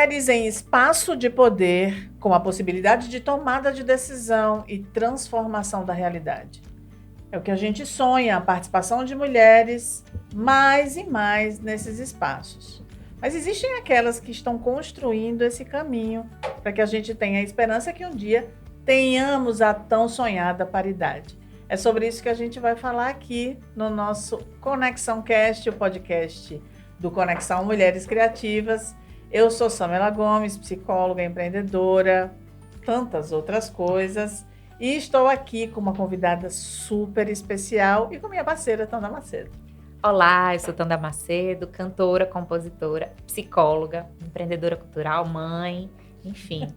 Mulheres em espaço de poder, com a possibilidade de tomada de decisão e transformação da realidade. É o que a gente sonha, a participação de mulheres mais e mais nesses espaços. Mas existem aquelas que estão construindo esse caminho para que a gente tenha a esperança que um dia tenhamos a tão sonhada paridade. É sobre isso que a gente vai falar aqui no nosso Conexão Cast, o podcast do Conexão Mulheres Criativas. Eu sou Samela Gomes, psicóloga, empreendedora, tantas outras coisas. E estou aqui com uma convidada super especial e com minha parceira, Tanda Macedo. Olá, eu sou Tanda Macedo, cantora, compositora, psicóloga, empreendedora cultural, mãe, enfim.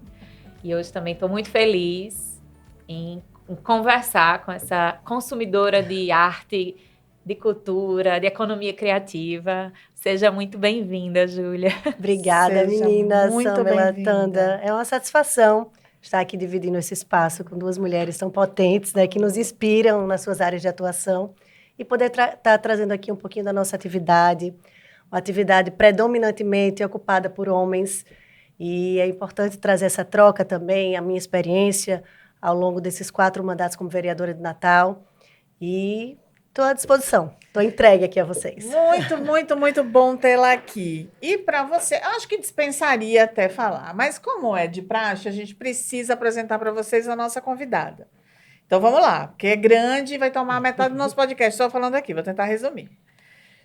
E hoje também estou muito feliz em conversar com essa consumidora de arte, de cultura, de economia criativa. Seja muito bem-vinda, Júlia. Obrigada, menina, muito Samela, bem-vinda. Tanda. É uma satisfação estar aqui dividindo esse espaço com duas mulheres tão potentes, né, que nos inspiram nas suas áreas de atuação e poder estar trazendo aqui um pouquinho da nossa atividade, uma atividade predominantemente ocupada por homens, e é importante trazer essa troca também, a minha experiência ao longo desses 4 mandatos como vereadora de Natal, e estou à disposição, estou entregue aqui a vocês. Muito bom tê-la aqui. E para você, acho que dispensaria até falar, mas como é de praxe, a gente precisa apresentar para vocês a nossa convidada. Então vamos lá, porque é grande e vai tomar metade do nosso podcast só falando aqui, vou tentar resumir.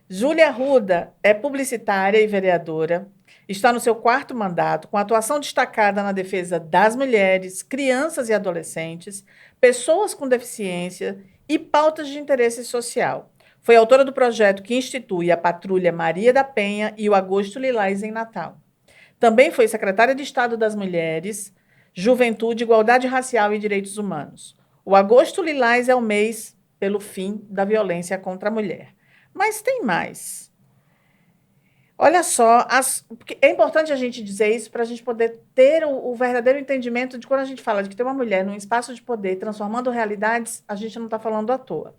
Júlia Arruda é publicitária e vereadora, está no seu 4º mandato, com atuação destacada na defesa das mulheres, crianças e adolescentes, pessoas com deficiência e pautas de interesse social. Foi autora do projeto que institui a Patrulha Maria da Penha e o Agosto Lilás em Natal. Também foi secretária de Estado das Mulheres, Juventude, Igualdade Racial e Direitos Humanos. O Agosto Lilás é o mês pelo fim da violência contra a mulher. Mas tem mais. Olha só, porque é importante a gente dizer isso para a gente poder ter o verdadeiro entendimento de quando a gente fala de que tem uma mulher num espaço de poder transformando realidades, a gente não está falando à toa.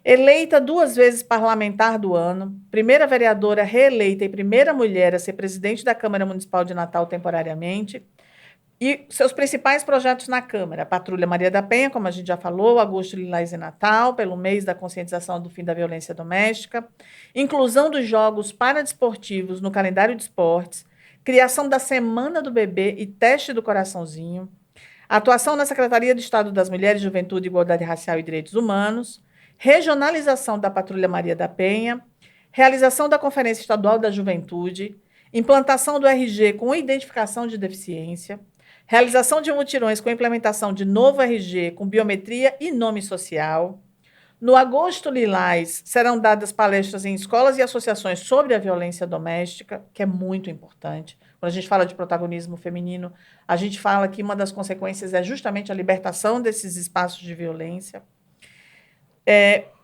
Eleita 2 vezes parlamentar do ano, primeira vereadora reeleita e primeira mulher a ser presidente da Câmara Municipal de Natal temporariamente, e seus principais projetos na Câmara, a Patrulha Maria da Penha, como a gente já falou, Agosto Lilás e Natal, pelo mês da conscientização do fim da violência doméstica, inclusão dos jogos paradesportivos no calendário de esportes, criação da Semana do Bebê e teste do coraçãozinho, atuação na Secretaria de Estado das Mulheres, Juventude, Igualdade Racial e Direitos Humanos, regionalização da Patrulha Maria da Penha, realização da Conferência Estadual da Juventude, implantação do RG com identificação de deficiência, realização de mutirões com implementação de novo RG com biometria e nome social. No Agosto Lilás, serão dadas palestras em escolas e associações sobre a violência doméstica, que é muito importante. Quando a gente fala de protagonismo feminino, a gente fala que uma das consequências é justamente a libertação desses espaços de violência.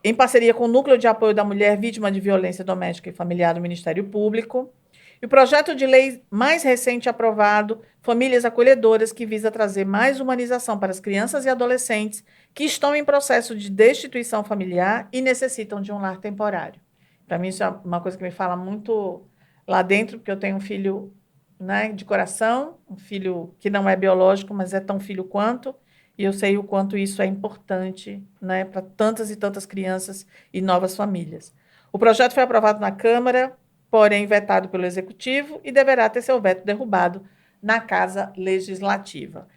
Em parceria com o Núcleo de Apoio da Mulher Vítima de Violência Doméstica e Familiar do Ministério Público. E o projeto de lei mais recente aprovado, Famílias Acolhedoras, que visa trazer mais humanização para as crianças e adolescentes que estão em processo de destituição familiar e necessitam de um lar temporário. Para mim, isso é uma coisa que me fala muito lá dentro, porque eu tenho um filho, né, de coração, um filho que não é biológico, mas é tão filho quanto, e eu sei o quanto isso é importante, né, para tantas e tantas crianças e novas famílias. O projeto foi aprovado na Câmara, porém vetado pelo Executivo, e deverá ter seu veto derrubado na Casa Legislativa.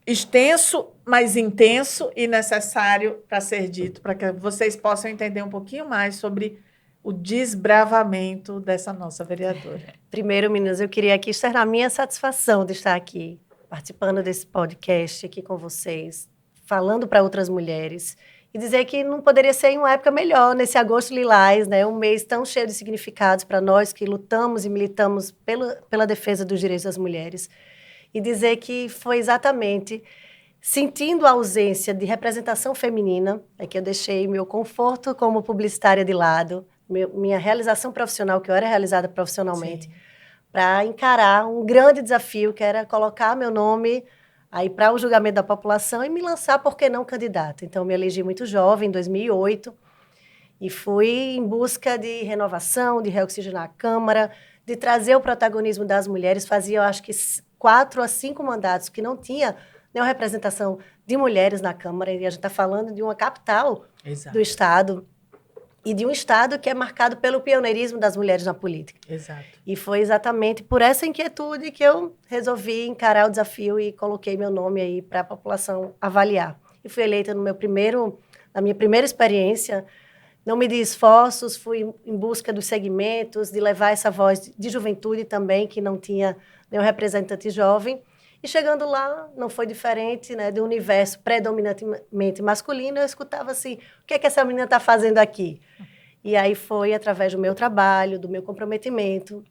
Extenso, mas intenso e necessário para ser dito, para que vocês possam entender um pouquinho mais sobre o desbravamento dessa nossa vereadora. Primeiro, meninas, eu queria aqui externar a minha satisfação de estar aqui, participando desse podcast aqui com vocês, falando para outras mulheres, e dizer que não poderia ser em uma época melhor, nesse Agosto Lilás, né? Um mês tão cheio de significados para nós que lutamos e militamos pela defesa dos direitos das mulheres. E dizer que foi exatamente sentindo a ausência de representação feminina, é que eu deixei meu conforto como publicitária de lado, minha realização profissional, que eu era realizada profissionalmente, para encarar um grande desafio, que era colocar meu nome aí para o julgamento da população e me lançar, por que não, candidata. Então, me elegi muito jovem, em 2008, e fui em busca de renovação, de reoxigenar a Câmara, de trazer o protagonismo das mulheres. Fazia, eu acho que 4 a 5 mandatos que não tinha nenhuma representação de mulheres na Câmara, e a gente está falando de uma capital Exato. do Estado, e de um Estado que é marcado pelo pioneirismo das mulheres na política. Exato. E foi exatamente por essa inquietude que eu resolvi encarar o desafio e coloquei meu nome aí para a população avaliar. E fui eleita na minha primeira experiência. Não medi esforços, fui em busca dos segmentos, de levar essa voz de juventude também, que não tinha nenhum representante jovem. E chegando lá, não foi diferente, né, de um universo predominantemente masculino. Eu escutava assim, o que é que essa menina está fazendo aqui? E aí foi através do meu trabalho, do meu comprometimento,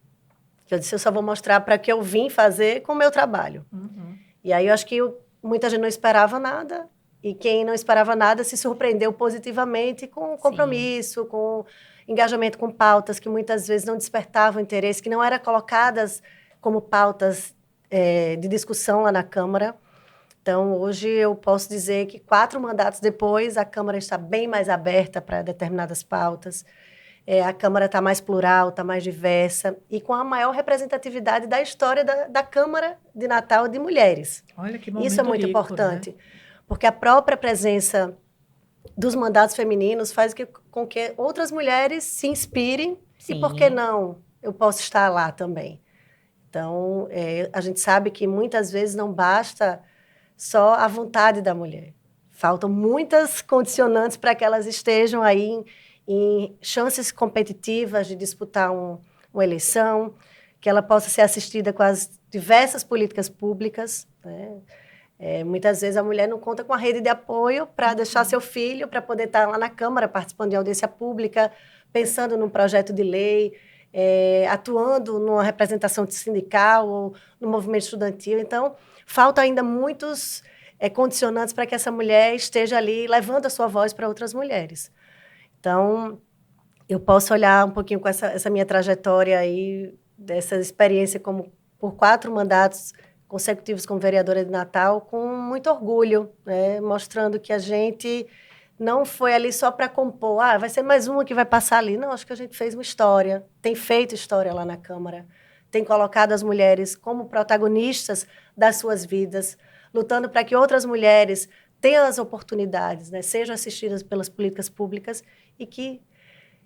que eu disse, eu só vou mostrar para que eu vim fazer com o meu trabalho. Uhum. E aí eu acho que muita gente não esperava nada, e quem não esperava nada se surpreendeu positivamente com compromisso, com engajamento com pautas que muitas vezes não despertavam interesse, que não eram colocadas como pautas de discussão lá na Câmara. Então, hoje eu posso dizer que 4 mandatos depois, a Câmara está bem mais aberta para determinadas pautas. A Câmara está mais plural, está mais diversa e com a maior representatividade da história da Câmara de Natal de mulheres. Olha que momento Isso é muito rico, importante, né? porque a própria presença dos mandatos femininos faz com que outras mulheres se inspirem. Sim. E por que não? Eu posso estar lá também. Então, a gente sabe que muitas vezes não basta só a vontade da mulher. Faltam muitas condicionantes para que elas estejam aí em chances competitivas de disputar uma eleição, que ela possa ser assistida com as diversas políticas públicas, né? Muitas vezes a mulher não conta com a rede de apoio para deixar seu filho, para poder estar lá na Câmara participando de audiência pública, pensando num projeto de lei, atuando numa representação sindical ou no movimento estudantil. Então, falta ainda muitos condicionantes para que essa mulher esteja ali levando a sua voz para outras mulheres. Então, eu posso olhar um pouquinho com essa minha trajetória aí, dessa experiência por 4 mandatos consecutivos como vereadora de Natal, com muito orgulho, né? Mostrando que a gente não foi ali só para compor, vai ser mais uma que vai passar ali. Não, acho que a gente fez uma história, tem feito história lá na Câmara, tem colocado as mulheres como protagonistas das suas vidas, lutando para que outras mulheres tenham as oportunidades, né? Sejam assistidas pelas políticas públicas e que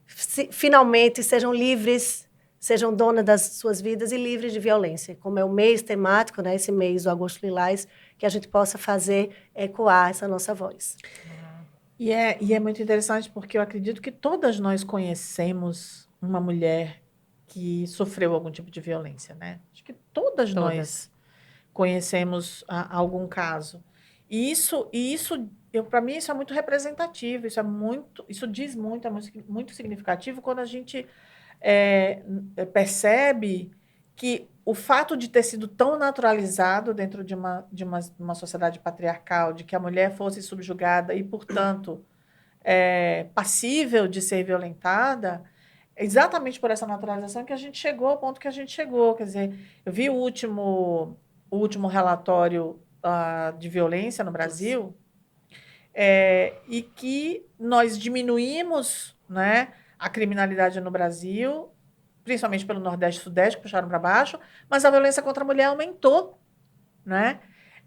finalmente sejam livres, sejam donas das suas vidas e livres de violência. Como é o mês temático, né, esse mês do Agosto Lilás, que a gente possa fazer ecoar essa nossa voz. E é muito interessante porque eu acredito que todas nós conhecemos uma mulher que sofreu algum tipo de violência, né? Acho que todas nós conhecemos algum caso. E isso para mim, isso é muito representativo, isso diz muito, é muito significativo quando a gente percebe que o fato de ter sido tão naturalizado dentro de uma sociedade patriarcal, de que a mulher fosse subjugada e, portanto, passível de ser violentada, exatamente por essa naturalização que a gente chegou ao ponto que a gente chegou. Quer dizer, eu vi o último relatório de violência no Brasil, e que nós diminuímos, né, a criminalidade no Brasil, principalmente pelo Nordeste e Sudeste, que puxaram para baixo, mas a violência contra a mulher aumentou, né?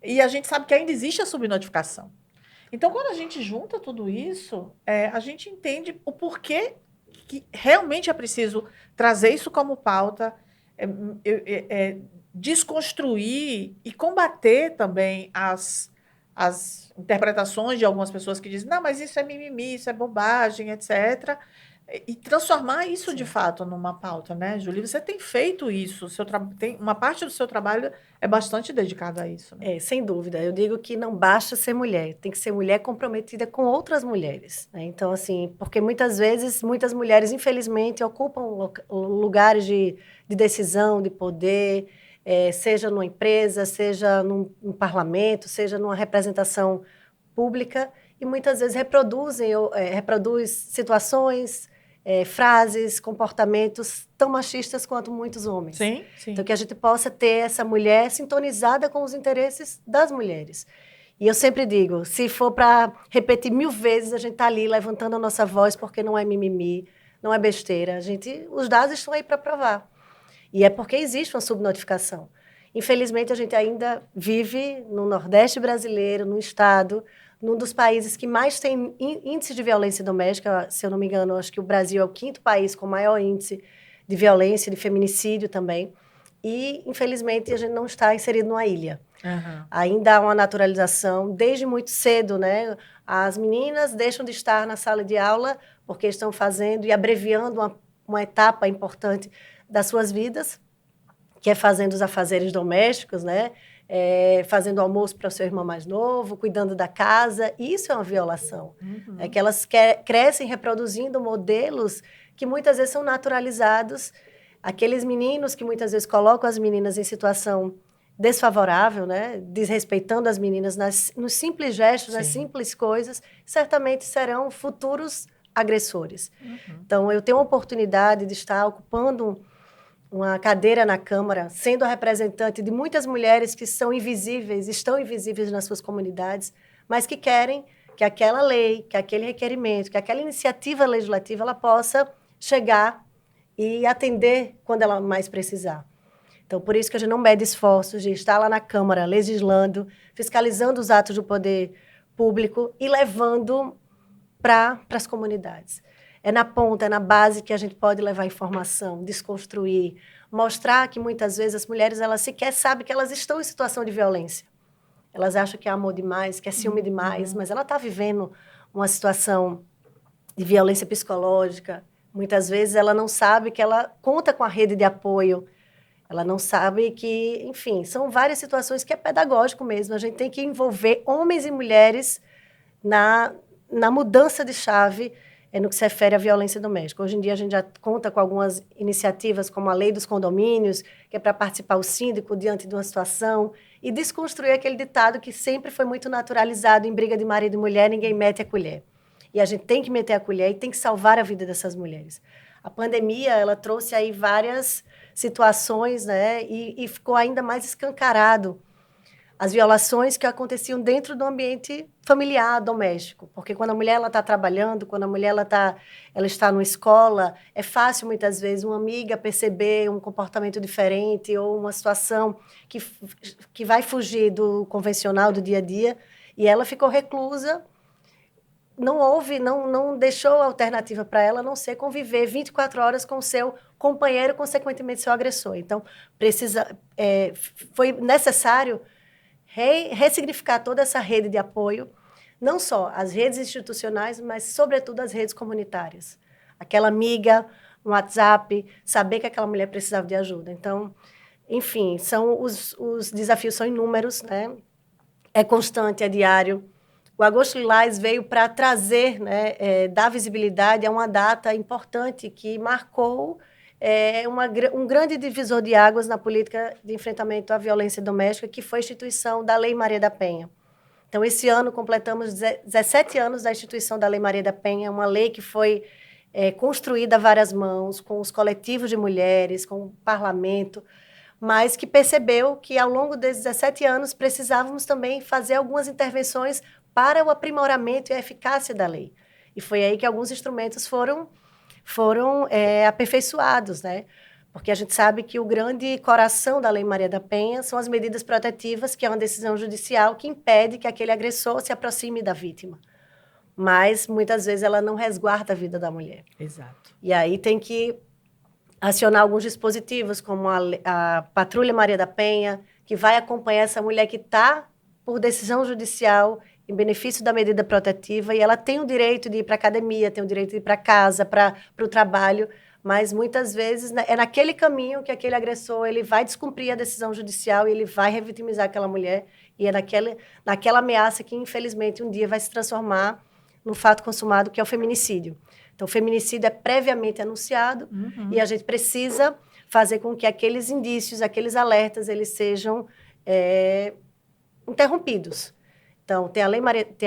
E a gente sabe que ainda existe a subnotificação. Então, quando a gente junta tudo isso, a gente entende o porquê que realmente é preciso trazer isso como pauta, desconstruir e combater também as interpretações de algumas pessoas que dizem, não, mas isso é mimimi, isso é bobagem, etc., e transformar isso, de fato, numa pauta, né, Júlia? Você tem feito isso, uma parte do seu trabalho é bastante dedicada a isso, né? Sem dúvida. Eu digo que não basta ser mulher, tem que ser mulher comprometida com outras mulheres, né? Então, assim, porque muitas vezes, muitas mulheres, infelizmente, ocupam lugares de decisão, de poder, seja numa empresa, seja num parlamento, seja numa representação pública, e muitas vezes reproduz situações, frases, comportamentos tão machistas quanto muitos homens. Sim, sim. Então, que a gente possa ter essa mulher sintonizada com os interesses das mulheres. E eu sempre digo, se for para repetir 1000 vezes, a gente está ali levantando a nossa voz, porque não é mimimi, não é besteira. Os dados estão aí para provar. E é porque existe uma subnotificação. Infelizmente, a gente ainda vive no Nordeste brasileiro, no estado, num dos países que mais tem índice de violência doméstica. Se eu não me engano, acho que o Brasil é o 5º país com maior índice de violência, de feminicídio também. E, infelizmente, a gente não está inserido numa ilha. Uhum. Ainda há uma naturalização, desde muito cedo, né? As meninas deixam de estar na sala de aula porque estão fazendo e abreviando uma etapa importante das suas vidas, que é fazendo os afazeres domésticos, né? Fazendo almoço para o seu irmão mais novo, cuidando da casa. Isso é uma violação. É que elas crescem reproduzindo modelos que muitas vezes são naturalizados. Aqueles meninos que muitas vezes colocam as meninas em situação desfavorável, né? Desrespeitando as meninas nos simples gestos, nas simples coisas, certamente serão futuros agressores. Então, eu tenho a oportunidade de estar ocupando uma cadeira na Câmara, sendo a representante de muitas mulheres que são invisíveis, estão invisíveis nas suas comunidades, mas que querem que aquela lei, que aquele requerimento, que aquela iniciativa legislativa, ela possa chegar e atender quando ela mais precisar. Então, por isso que a gente não mede esforços de estar lá na Câmara, legislando, fiscalizando os atos do poder público e levando para as comunidades. É na ponta, é na base que a gente pode levar informação, desconstruir, mostrar que muitas vezes as mulheres elas sequer sabem que elas estão em situação de violência. Elas acham que é amor demais, que é ciúme demais, mas ela está vivendo uma situação de violência psicológica. Muitas vezes ela não sabe que ela conta com a rede de apoio, ela não sabe que, enfim, são várias situações que é pedagógico mesmo. A gente tem que envolver homens e mulheres na mudança de chave no que se refere à violência doméstica. Hoje em dia, a gente já conta com algumas iniciativas, como a Lei dos Condomínios, que é para participar o síndico diante de uma situação e desconstruir aquele ditado que sempre foi muito naturalizado em briga de marido e mulher, ninguém mete a colher. E a gente tem que meter a colher e tem que salvar a vida dessas mulheres. A pandemia, ela trouxe aí várias situações, né, e ficou ainda mais escancarado as violações que aconteciam dentro do ambiente familiar, doméstico. Porque quando a mulher está trabalhando, quando a mulher ela está numa escola, é fácil, muitas vezes, uma amiga perceber um comportamento diferente ou uma situação que vai fugir do convencional, do dia a dia, e ela ficou reclusa, não deixou alternativa para ela, a não ser conviver 24 horas com o seu companheiro, consequentemente, seu agressor. Então, foi necessário ressignificar toda essa rede de apoio, não só as redes institucionais, mas, sobretudo, as redes comunitárias. Aquela amiga, um WhatsApp, saber que aquela mulher precisava de ajuda. Então, enfim, os desafios são inúmeros, né? É constante, é diário. O Agosto Lilás veio para trazer, né, dar visibilidade a uma data importante que marcou um grande divisor de águas na política de enfrentamento à violência doméstica, que foi a instituição da Lei Maria da Penha. Então, esse ano, completamos 17 anos da instituição da Lei Maria da Penha, uma lei que foi construída a várias mãos, com os coletivos de mulheres, com o parlamento, mas que percebeu que, ao longo desses 17 anos, precisávamos também fazer algumas intervenções para o aprimoramento e a eficácia da lei. E foi aí que alguns instrumentos foram aperfeiçoados, né? Porque a gente sabe que o grande coração da Lei Maria da Penha são as medidas protetivas, que é uma decisão judicial que impede que aquele agressor se aproxime da vítima. Mas, muitas vezes, ela não resguarda a vida da mulher. Exato. E aí tem que acionar alguns dispositivos, como a Patrulha Maria da Penha, que vai acompanhar essa mulher que está por decisão judicial em benefício da medida protetiva, e ela tem o direito de ir para a academia, tem o direito de ir para casa, para o trabalho, mas muitas vezes é naquele caminho que aquele agressor ele vai descumprir a decisão judicial e ele vai revitimizar aquela mulher, e é naquela ameaça que, infelizmente, um dia vai se transformar num fato consumado, que é o feminicídio. Então, o feminicídio é previamente anunciado e a gente precisa fazer com que aqueles indícios, aqueles alertas, eles sejam interrompidos. Então, tem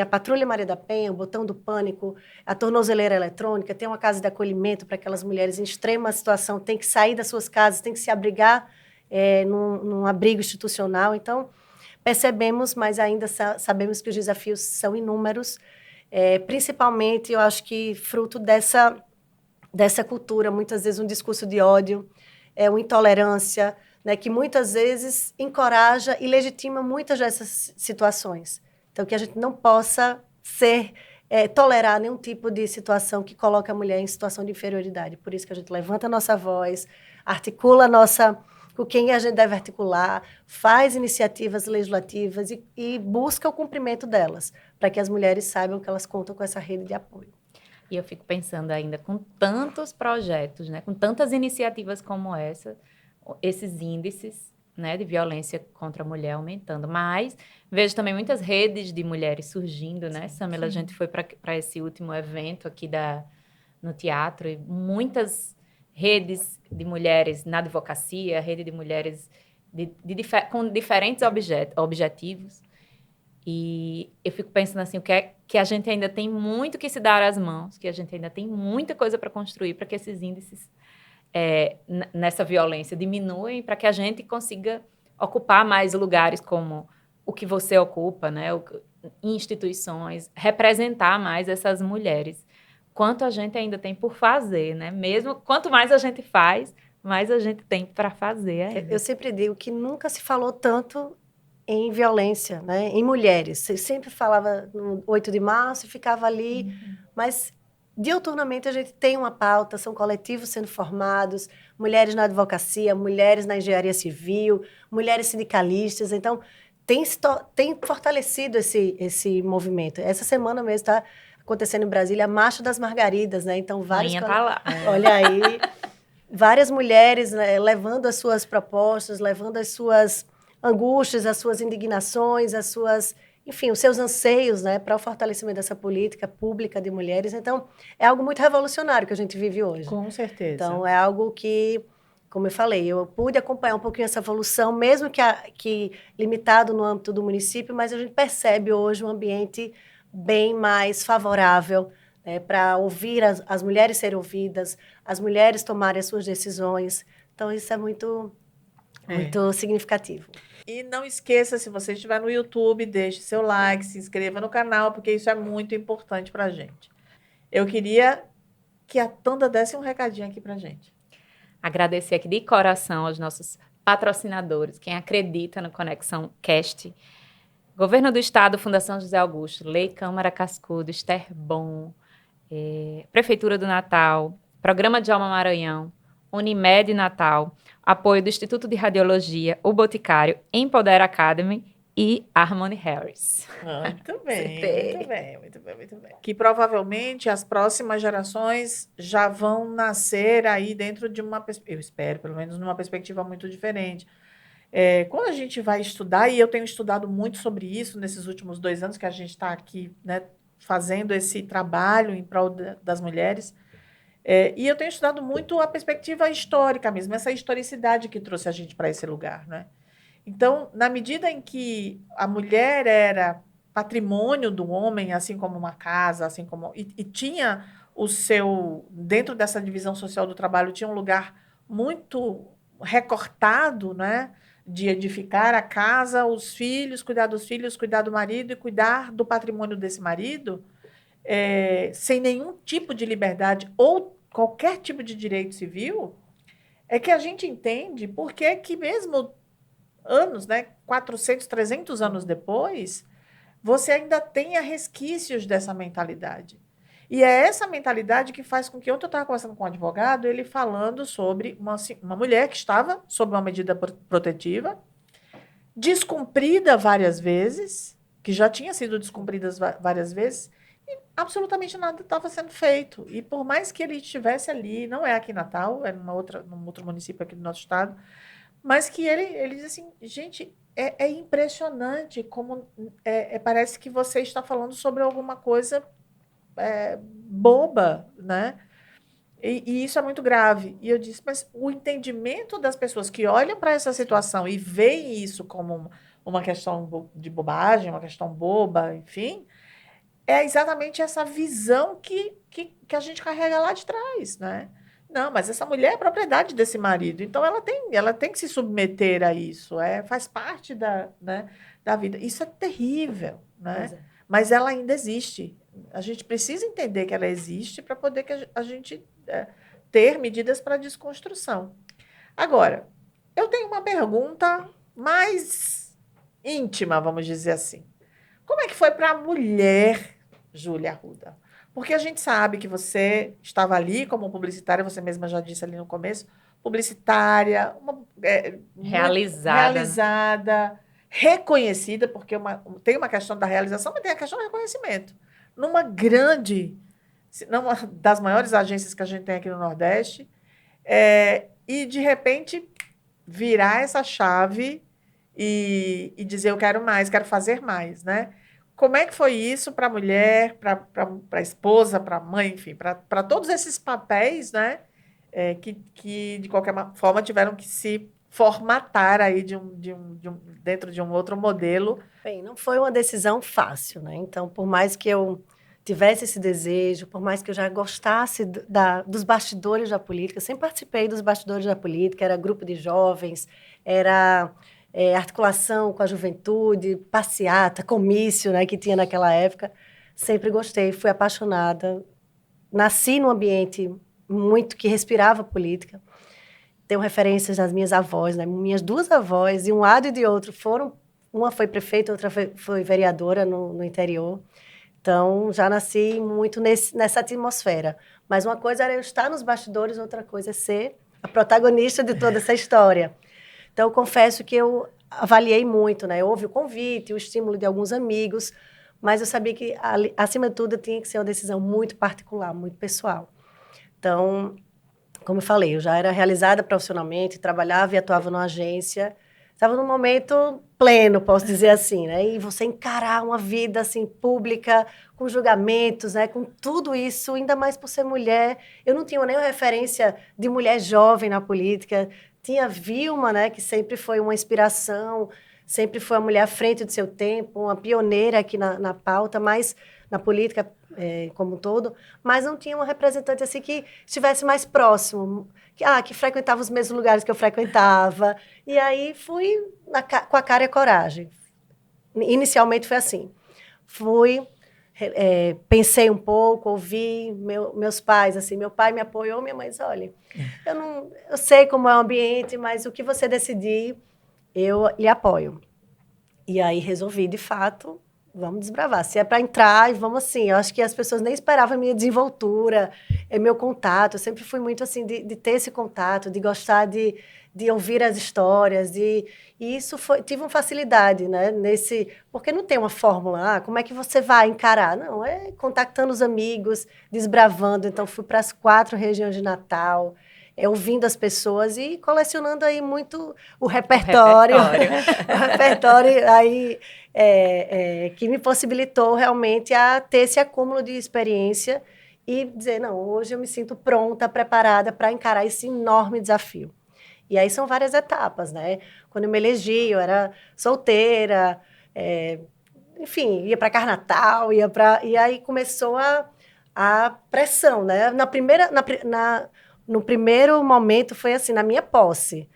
a Patrulha Maria da Penha, o Botão do Pânico, a tornozeleira eletrônica, tem uma casa de acolhimento para aquelas mulheres em extrema situação, tem que sair das suas casas, tem que se abrigar num abrigo institucional. Então, percebemos, mas ainda sabemos que os desafios são inúmeros, principalmente, eu acho que fruto dessa cultura, muitas vezes um discurso de ódio, uma intolerância, né, que muitas vezes encoraja e legitima muitas dessas situações. Então, que a gente não possa tolerar nenhum tipo de situação que coloque a mulher em situação de inferioridade. Por isso que a gente levanta a nossa voz, articula com quem a gente deve articular, faz iniciativas legislativas e busca o cumprimento delas, para que as mulheres saibam que elas contam com essa rede de apoio. E eu fico pensando ainda, com tantos projetos, né, com tantas iniciativas como essa, esses índices, né, de violência contra a mulher aumentando. Mas vejo também muitas redes de mulheres surgindo, né, Samila? A gente foi para esse último evento aqui no teatro, e muitas redes de mulheres na advocacia, rede de mulheres com diferentes objetivos. E eu fico pensando assim, que a gente ainda tem muito que se dar às mãos, que a gente ainda tem muita coisa para construir para que esses índices nessa violência diminuem, para que a gente consiga ocupar mais lugares como o que você ocupa, né? Instituições, representar mais essas mulheres. Quanto a gente ainda tem por fazer, né? Mesmo quanto mais a gente faz, mais a gente tem para fazer ainda. Eu sempre digo que nunca se falou tanto em violência, né, em mulheres. Você sempre falava no 8 de março e ficava ali, mas diuturnamente a gente tem uma pauta, são coletivos sendo formados, mulheres na advocacia, mulheres na engenharia civil, mulheres sindicalistas, então tem fortalecido esse movimento. Essa semana mesmo está acontecendo em Brasília a Marcha das Margaridas, né, então várias... Tá lá. Olha aí, várias mulheres, né, levando as suas propostas, levando as suas angústias, as suas indignações, enfim, os seus anseios, né, para o fortalecimento dessa política pública de mulheres. Então, é algo muito revolucionário que a gente vive hoje. Com certeza. Então, é algo que, como eu falei, eu pude acompanhar um pouquinho essa evolução, mesmo que limitado no âmbito do município, mas a gente percebe hoje um ambiente bem mais favorável, né, para ouvir as mulheres serem ouvidas, as mulheres tomarem as suas decisões. Então, isso é muito significativo. E não esqueça, se você estiver no YouTube, deixe seu like, se inscreva no canal, porque isso é muito importante para a gente. Eu queria que a Tanda desse um recadinho aqui para a gente. Agradecer aqui de coração aos nossos patrocinadores, quem acredita no Conexão Cast. Governo do Estado, Fundação José Augusto, Lei Câmara Cascudo, Esther Bom, Prefeitura do Natal, Programa de Alma Maranhão, Unimed Natal, apoio do Instituto de Radiologia, O Boticário, Empodera Academy e Harmony Harris. Muito bem, muito bem. Que provavelmente as próximas gerações já vão nascer aí dentro de eu espero, pelo menos numa perspectiva muito diferente. Quando a gente vai estudar, e eu tenho estudado muito sobre isso nesses últimos 2 anos que a gente está aqui, né, fazendo esse trabalho em prol das mulheres, e eu tenho estudado muito a perspectiva histórica mesmo, essa historicidade que trouxe a gente para esse lugar, né? Então, na medida em que a mulher era patrimônio do homem, assim como uma casa, assim como e tinha o seu, dentro dessa divisão social do trabalho, tinha um lugar muito recortado, né, de edificar a casa, os filhos, cuidar dos filhos, cuidar do marido e cuidar do patrimônio desse marido, sem nenhum tipo de liberdade ou qualquer tipo de direito civil, é que a gente entende por que mesmo anos, né, 400, 300 anos depois, você ainda tenha resquícios dessa mentalidade. E é essa mentalidade que faz com que... Ontem eu estava conversando com um advogado, ele falando sobre uma mulher que estava sob uma medida protetiva, descumprida várias vezes, que já tinha sido descumprida várias vezes, e absolutamente nada estava sendo feito. E por mais que ele estivesse ali, não é aqui em Natal, é num outro município aqui do nosso estado, mas que ele diz assim, gente, é impressionante como parece que você está falando sobre alguma coisa boba, né? E isso é muito grave. E eu disse, mas o entendimento das pessoas que olham para essa situação e veem isso como uma questão de bobagem, uma questão boba, enfim, é exatamente essa visão que a gente carrega lá de trás, né? Não, mas essa mulher é propriedade desse marido, então ela tem que se submeter a isso, faz parte da vida. Isso é terrível, né? Mas ela ainda existe. A gente precisa entender que ela existe para poder que a gente ter medidas para desconstrução. Agora, eu tenho uma pergunta mais íntima, vamos dizer assim. Como é que foi para a mulher, Júlia Arruda? Porque a gente sabe que você estava ali como publicitária, você mesma já disse ali no começo, publicitária, muito Realizada, né? realizada, reconhecida, porque tem uma questão da realização, mas tem a questão do reconhecimento. Numa grande, se não uma das maiores agências que a gente tem aqui no Nordeste, e de repente virar essa chave e dizer eu quero mais, quero fazer mais, né? Como é que foi isso para a mulher, para a esposa, para a mãe, enfim, para todos esses papéis, né? Que de qualquer forma tiveram que se formatar aí dentro de um outro modelo. Bem, não foi uma decisão fácil, né? Então, por mais que eu tivesse esse desejo, por mais que eu já gostasse dos bastidores da política, eu sempre participei dos bastidores da política, era grupo de jovens, era articulação com a juventude, passeata, comício, né, que tinha naquela época. Sempre gostei, fui apaixonada. Nasci num ambiente muito que respirava política. Tenho referências das minhas avós, né? Minhas duas avós, de um lado e de outro, uma foi prefeita, outra foi vereadora no interior. Então, já nasci muito nessa atmosfera. Mas uma coisa era eu estar nos bastidores, outra coisa é ser a protagonista de toda essa história. Então, eu confesso que eu avaliei muito, né? Houve o convite, o estímulo de alguns amigos, mas eu sabia que, acima de tudo, tinha que ser uma decisão muito particular, muito pessoal. Então, como eu falei, eu já era realizada profissionalmente, trabalhava e atuava numa agência. Estava num momento pleno, posso dizer assim, né? E você encarar uma vida assim pública, com julgamentos, né? Com tudo isso, ainda mais por ser mulher. Eu não tinha nenhuma referência de mulher jovem na política. Tinha Vilma, né? Que sempre foi uma inspiração, sempre foi uma mulher à frente do seu tempo, uma pioneira aqui na pauta, mas na política como um todo, mas não tinha uma representante assim que estivesse mais próximo, que frequentava os mesmos lugares que eu frequentava. E aí fui com a cara e a coragem. Inicialmente foi assim. Fui, pensei um pouco, ouvi meus pais, assim, meu pai me apoiou, minha mãe disse, olha, eu sei como é o ambiente, mas o que você decidir, eu lhe apoio. E aí resolvi, de fato, vamos desbravar. Se é para entrar, vamos assim. Eu acho que as pessoas nem esperavam a minha desenvoltura, meu contato. Eu sempre fui muito assim de ter esse contato, de gostar de ouvir as histórias. E isso tive uma facilidade, né? Porque não tem uma fórmula. Como é que você vai encarar? Não, é contactando os amigos, desbravando. Então, fui para as 4 regiões de Natal, ouvindo as pessoas e colecionando aí muito o repertório. O repertório aí que me possibilitou realmente a ter esse acúmulo de experiência e dizer, não, hoje eu me sinto pronta, preparada para encarar esse enorme desafio. E aí são várias etapas, né? Quando eu me elegi, eu era solteira, enfim, ia para Carnatal, e aí começou a pressão, né? No primeiro momento foi assim, na minha posse.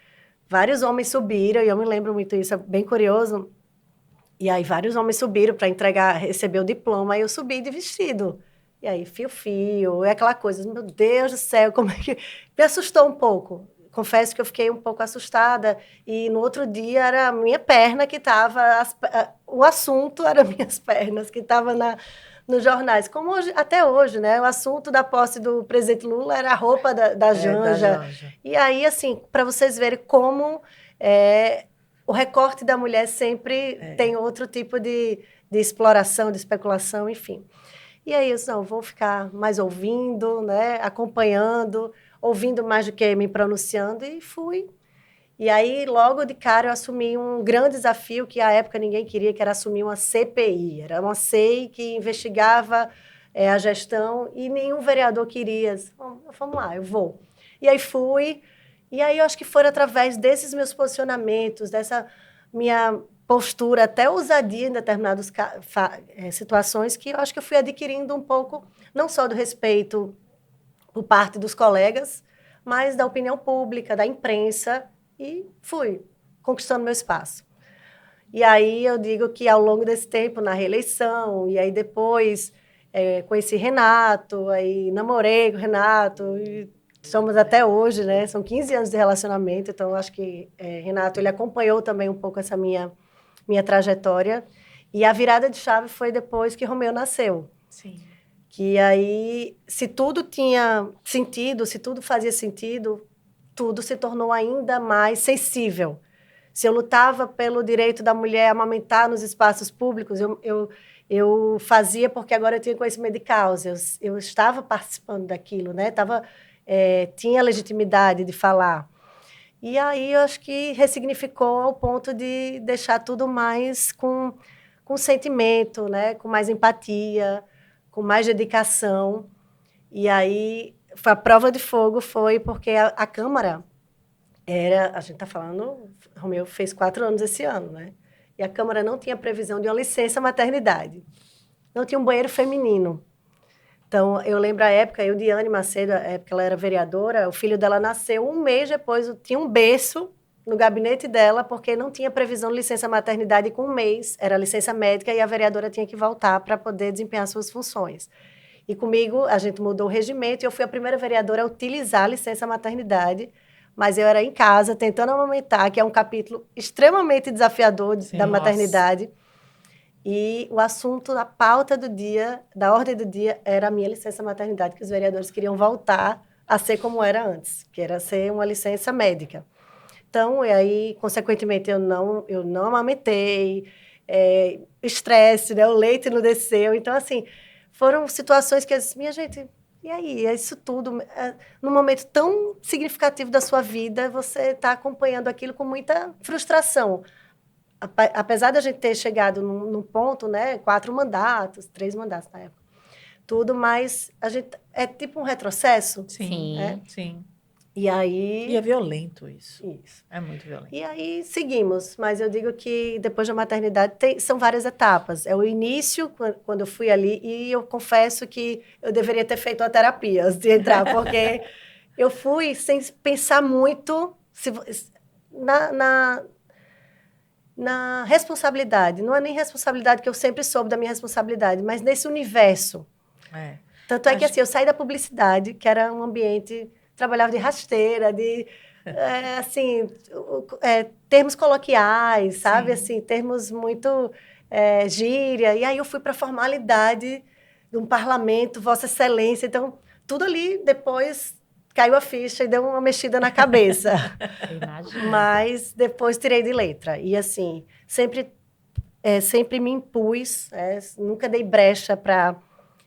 Vários homens subiram, e eu me lembro muito isso, é bem curioso. E aí vários homens subiram para receber o diploma, e eu subi de vestido. E aí, fio, é aquela coisa, meu Deus do céu, como é que... Me assustou um pouco. Confesso que eu fiquei um pouco assustada. E no outro dia era a minha perna que estava... O assunto era minhas pernas que estavam nos jornais. Como até hoje, né? O assunto da posse do presidente Lula era a roupa da Janja. E aí, assim, para vocês verem como o recorte da mulher sempre tem outro tipo de exploração, de especulação, enfim. E aí eu disse, não, vou ficar mais ouvindo, né? Acompanhando, ouvindo mais do que me pronunciando, e fui. E aí, logo de cara, eu assumi um grande desafio que, à época, ninguém queria, que era assumir uma CPI. Era uma CEI que investigava a gestão e nenhum vereador queria. Vamos lá, eu vou. E aí fui. E aí, eu acho que foi através desses meus posicionamentos, dessa minha postura, até ousadia em determinadas situações, que eu acho que eu fui adquirindo um pouco, não só do respeito por parte dos colegas, mas da opinião pública, da imprensa, e fui conquistando meu espaço. E aí eu digo que ao longo desse tempo, na reeleição, e aí depois conheci Renato, aí namorei com o Renato, e somos até hoje, né? São 15 anos de relacionamento, então eu acho que Renato, ele acompanhou também um pouco essa minha trajetória. E a virada de chave foi depois que Romeu nasceu. Sim. Que aí, se tudo tinha sentido, se tudo fazia sentido, tudo se tornou ainda mais sensível. Se eu lutava pelo direito da mulher a amamentar nos espaços públicos, eu fazia porque agora eu tinha conhecimento de causa, eu estava participando daquilo, né? Tinha legitimidade de falar. E aí eu acho que ressignificou ao ponto de deixar tudo mais com sentimento, né? Com mais empatia, com mais dedicação. E aí a prova de fogo foi porque a Câmara a gente está falando, Romeu fez 4 anos esse ano, né? E a Câmara não tinha previsão de uma licença maternidade. Não tinha um banheiro feminino. Então, eu lembro a época, Diane Macedo, a época ela era vereadora, o filho dela nasceu 1 mês depois, tinha um berço no gabinete dela, porque não tinha previsão de licença maternidade com 1 mês, era licença médica e a vereadora tinha que voltar para poder desempenhar suas funções. E comigo, a gente mudou o regimento e eu fui a primeira vereadora a utilizar a licença maternidade, mas eu era em casa, tentando amamentar, que é um capítulo extremamente desafiador da maternidade. E o assunto, a pauta do dia, da ordem do dia, era a minha licença maternidade, que os vereadores queriam voltar a ser como era antes, que era ser uma licença médica. Então, e aí, consequentemente, eu não amamentei, estresse, né? O leite não desceu. Então, assim, foram situações que eu disse, minha gente, e aí, é isso tudo, num momento tão significativo da sua vida, você está acompanhando aquilo com muita frustração. Apesar da gente ter chegado num ponto, né, 4 mandatos, 3 mandatos na época, tudo, mas a gente é tipo um retrocesso. Sim, né? sim. E aí... E é violento isso. Isso. É muito violento. E aí seguimos, mas eu digo que depois da maternidade são várias etapas. É o início, quando eu fui ali, e eu confesso que eu deveria ter feito a terapia antes de entrar, porque eu fui sem pensar muito na responsabilidade. Não é nem responsabilidade, que eu sempre soube da minha responsabilidade, mas nesse universo. Tanto é que assim, eu saí da publicidade, que era um ambiente... Trabalhava de rasteira, termos coloquiais, sabe? Assim, termos muito gíria. E aí eu fui para a formalidade de um parlamento, Vossa Excelência. Então, tudo ali depois caiu a ficha e deu uma mexida na cabeça. Imagina. Mas depois tirei de letra. E assim, sempre me impus, nunca dei brecha para...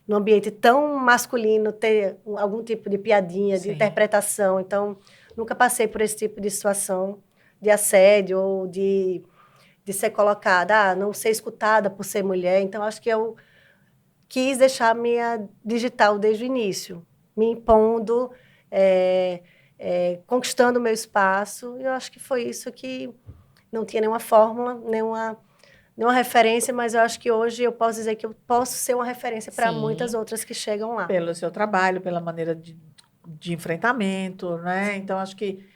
num ambiente tão masculino, ter algum tipo de piadinha, de interpretação. Então, nunca passei por esse tipo de situação de assédio ou de ser colocada, não ser escutada por ser mulher. Então, acho que eu quis deixar minha digital desde o início, me impondo, conquistando o meu espaço. E eu acho que foi isso que não tinha nenhuma fórmula, nenhuma referência, mas eu acho que hoje eu posso dizer que eu posso ser uma referência para muitas outras que chegam lá. Pelo seu trabalho, pela maneira de enfrentamento, né? Então, acho que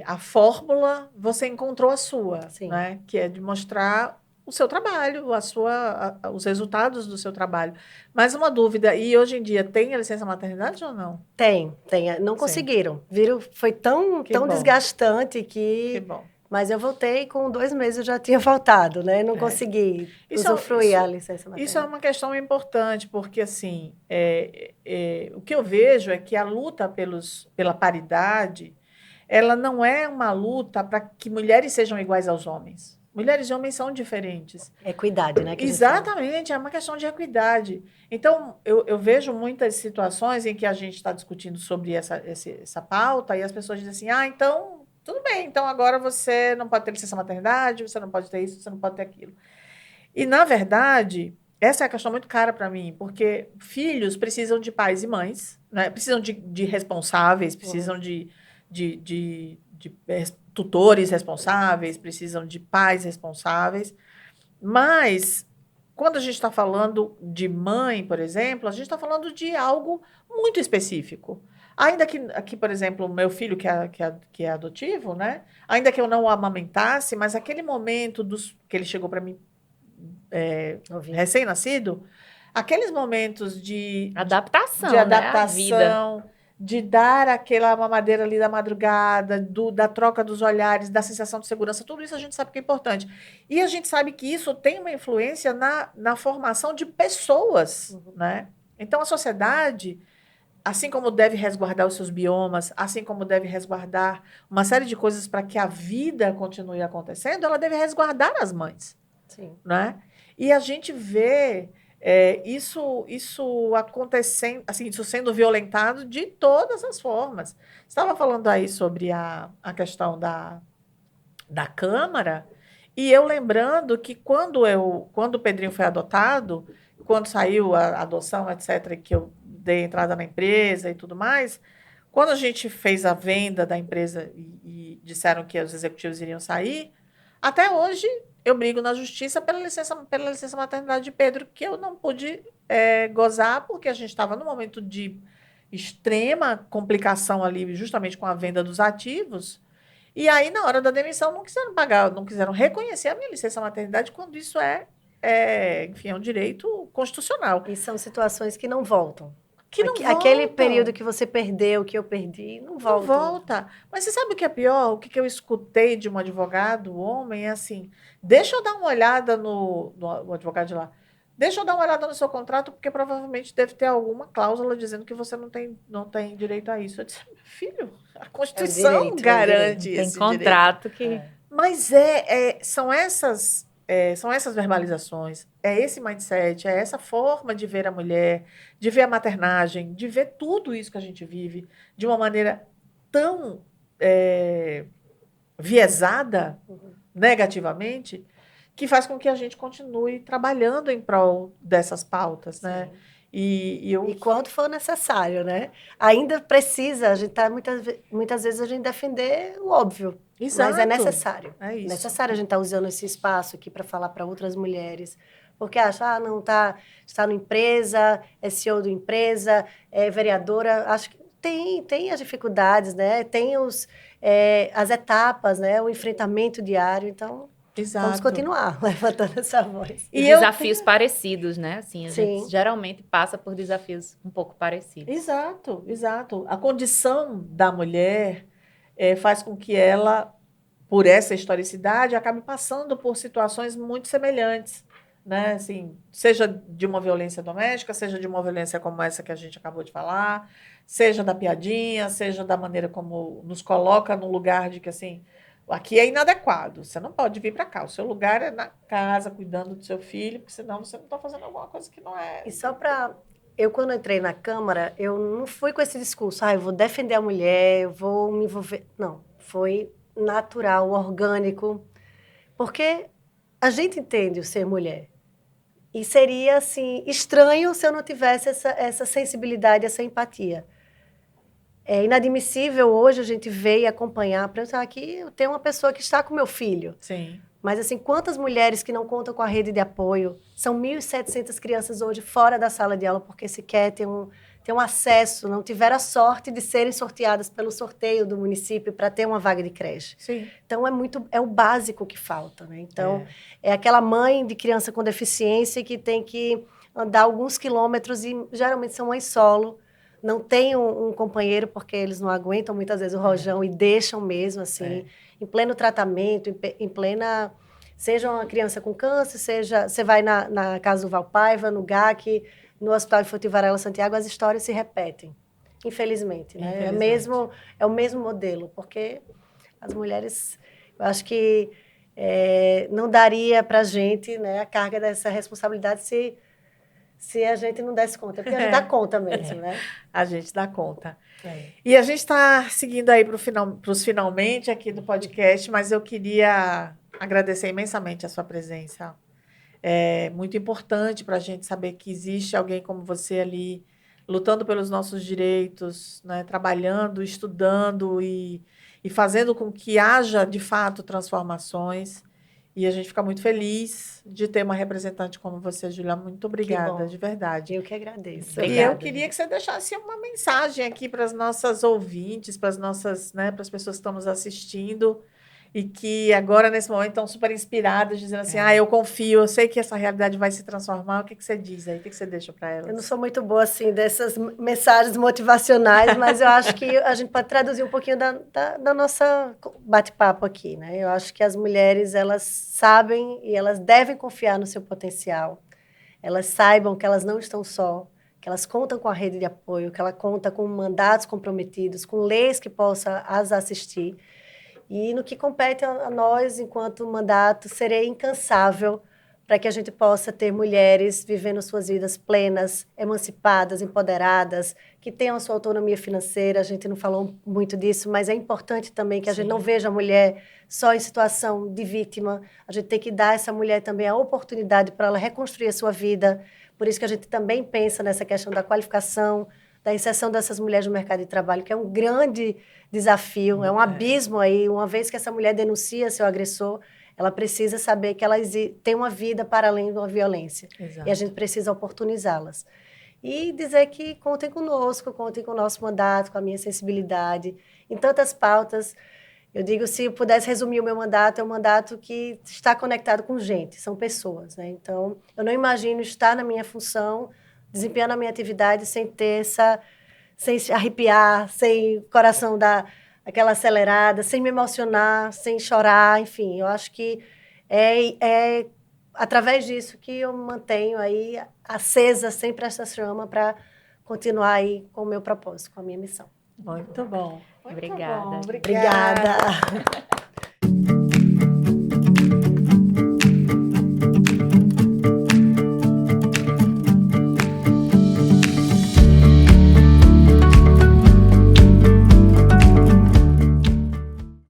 a fórmula, você encontrou a sua, né? Que é de mostrar o seu trabalho, os resultados do seu trabalho. Mais uma dúvida, e hoje em dia tem a licença maternidade ou não? Tem. Não conseguiram. Viram? Foi tão desgastante que... Que bom. Mas eu voltei, com 2 meses eu já tinha voltado, né? Não consegui usufruir a licença maternidade. Isso é uma questão importante, porque, assim, o que eu vejo é que a luta pela paridade, ela não é uma luta para que mulheres sejam iguais aos homens. Mulheres e homens são diferentes. Equidade, né? Exatamente, é uma questão de equidade. Então, eu vejo muitas situações em que a gente está discutindo sobre essa pauta e as pessoas dizem assim, então... Tudo bem, então agora você não pode ter licença maternidade, você não pode ter isso, você não pode ter aquilo. E, na verdade, essa é a questão muito cara para mim, porque filhos precisam de pais e mães, né? Precisam de responsáveis, precisam de tutores responsáveis, precisam de pais responsáveis. Mas, quando a gente está falando de mãe, por exemplo, a gente está falando de algo muito específico. Ainda que aqui, por exemplo, o meu filho, que é adotivo, né? Ainda que eu não o amamentasse, mas aquele momento que ele chegou para mim recém-nascido, aqueles momentos de adaptação, de adaptação, né? de dar aquela mamadeira ali da madrugada, da troca dos olhares, da sensação de segurança, tudo isso a gente sabe que é importante. E a gente sabe que isso tem uma influência na formação de pessoas, né? Então, a sociedade, assim como deve resguardar os seus biomas, assim como deve resguardar uma série de coisas para que a vida continue acontecendo, ela deve resguardar as mães, Sim. né? E a gente vê isso acontecendo, assim, isso sendo violentado de todas as formas. Você estava falando aí sobre a questão da Câmara, e eu lembrando que quando o Pedrinho foi adotado, quando saiu a adoção, etc., que eu dei entrada na empresa e tudo mais, quando a gente fez a venda da empresa e disseram que os executivos iriam sair, até hoje eu brigo na justiça pela licença maternidade de Pedro, que eu não pude gozar, porque a gente estava num momento de extrema complicação ali, justamente com a venda dos ativos. E aí, na hora da demissão, não quiseram pagar, não quiseram reconhecer a minha licença maternidade, quando isso enfim, é um direito constitucional. E são situações que não voltam. Que não Aquele voltam. período que você perdeu, que eu perdi, não volta. Não volta. Mas você sabe o que é pior? O que eu escutei de um advogado, homem, é assim: deixa eu dar uma olhada no advogado de lá. Deixa eu dar uma olhada no seu contrato, porque provavelmente deve ter alguma cláusula dizendo que você não tem direito a isso. Eu disse, meu filho, a Constituição direito, garante Tem esse contrato direito. que... Mas são essas verbalizações, é esse mindset, é essa forma de ver a mulher, de ver a maternagem, de ver tudo isso que a gente vive de uma maneira tão viesada negativamente, que faz com que a gente continue trabalhando em prol dessas pautas, né? E quando for necessário, né? Ainda precisa, a gente tá muitas vezes a gente defender o óbvio. Exato. Mas é necessário. É isso. Necessário a gente estar usando esse espaço aqui para falar para outras mulheres. Porque acha, não está na empresa, é CEO da empresa, é vereadora. Acho que tem as dificuldades, né? Tem as etapas, né? O enfrentamento diário. Então, Exato. vamos continuar levantando essa voz. E desafios parecidos, né? Assim, a Sim. gente geralmente passa por desafios um pouco parecidos. Exato, exato. A condição da mulher faz com que ela, por essa historicidade, acabe passando por situações muito semelhantes, né? Assim, seja de uma violência doméstica, seja de uma violência como essa que a gente acabou de falar, seja da piadinha, seja da maneira como nos coloca no lugar de que, assim, aqui é inadequado, você não pode vir para cá, o seu lugar é na casa, cuidando do seu filho, porque senão você não está fazendo alguma coisa que não é... E só para... Eu, quando entrei na Câmara, eu não fui com esse discurso, eu vou defender a mulher, eu vou me envolver... Não, foi natural, orgânico, porque a gente entende o ser mulher. E seria, assim, estranho se eu não tivesse essa sensibilidade, essa empatia. É inadmissível hoje a gente ver e acompanhar, pensar aqui, eu tenho uma pessoa que está com meu filho. Sim. Mas, assim, quantas mulheres que não contam com a rede de apoio? São 1.700 crianças hoje fora da sala de aula porque sequer têm um acesso, não tiveram a sorte de serem sorteadas pelo sorteio do município para ter uma vaga de creche. Sim. Então, é o básico que falta, né? Então, é aquela mãe de criança com deficiência que tem que andar alguns quilômetros e, geralmente, são mães solo, não tem um companheiro porque eles não aguentam muitas vezes o rojão e deixam mesmo, assim, em pleno tratamento, em plena... Seja uma criança com câncer, seja... Você vai na casa do Valpaiva, no GAC, no Hospital Infantil Varela Santiago, as histórias se repetem, infelizmente, né? É o mesmo modelo, porque as mulheres... Eu acho que não daria para a gente, né, a carga dessa responsabilidade se a gente não desse conta, porque a gente dá conta mesmo, né? A gente dá conta. E a gente está seguindo aí para os finalmente aqui do podcast, mas eu queria agradecer imensamente a sua presença. É muito importante para a gente saber que existe alguém como você ali, lutando pelos nossos direitos, né? Trabalhando, estudando e fazendo com que haja, de fato, transformações. E a gente fica muito feliz de ter uma representante como você, Júlia. Muito obrigada, de verdade. Eu que agradeço. E eu queria que você deixasse uma mensagem aqui para as nossas ouvintes, para as nossas, né, para as pessoas que estão nos assistindo, e que agora, nesse momento, estão super inspiradas, dizendo assim, eu confio, eu sei que essa realidade vai se transformar. O que você diz aí? O que você deixa para elas? Eu não sou muito boa, assim, dessas mensagens motivacionais, mas eu acho que a gente pode traduzir um pouquinho da nossa bate-papo aqui, né? Eu acho que as mulheres, elas sabem e elas devem confiar no seu potencial. Elas saibam que elas não estão só, que elas contam com a rede de apoio, que ela conta com mandatos comprometidos, com leis que possam as assistir. E no que compete a nós, enquanto mandato, serei incansável para que a gente possa ter mulheres vivendo suas vidas plenas, emancipadas, empoderadas, que tenham a sua autonomia financeira. A gente não falou muito disso, mas é importante também que a gente não veja a mulher só em situação de vítima. A gente tem que dar a essa mulher também a oportunidade para ela reconstruir a sua vida. Por isso que a gente também pensa nessa questão da qualificação, da inserção dessas mulheres no mercado de trabalho, que é um grande desafio, é um abismo aí. Uma vez que essa mulher denuncia seu agressor, ela precisa saber que ela tem uma vida para além de uma violência. Exato. E a gente precisa oportunizá-las. E dizer que contem conosco, contem com o nosso mandato, com a minha sensibilidade. Em tantas pautas, eu digo, se eu pudesse resumir o meu mandato, é um mandato que está conectado com gente, são pessoas, né? Então, eu não imagino estar na minha função, desempenhando a minha atividade sem ter sem se arrepiar, sem o coração dar aquela acelerada, sem me emocionar, sem chorar, enfim. Eu acho que é através disso que eu mantenho aí acesa sempre essa chama para continuar aí com o meu propósito, com a minha missão. Muito bom. Obrigada. Bom. Obrigada.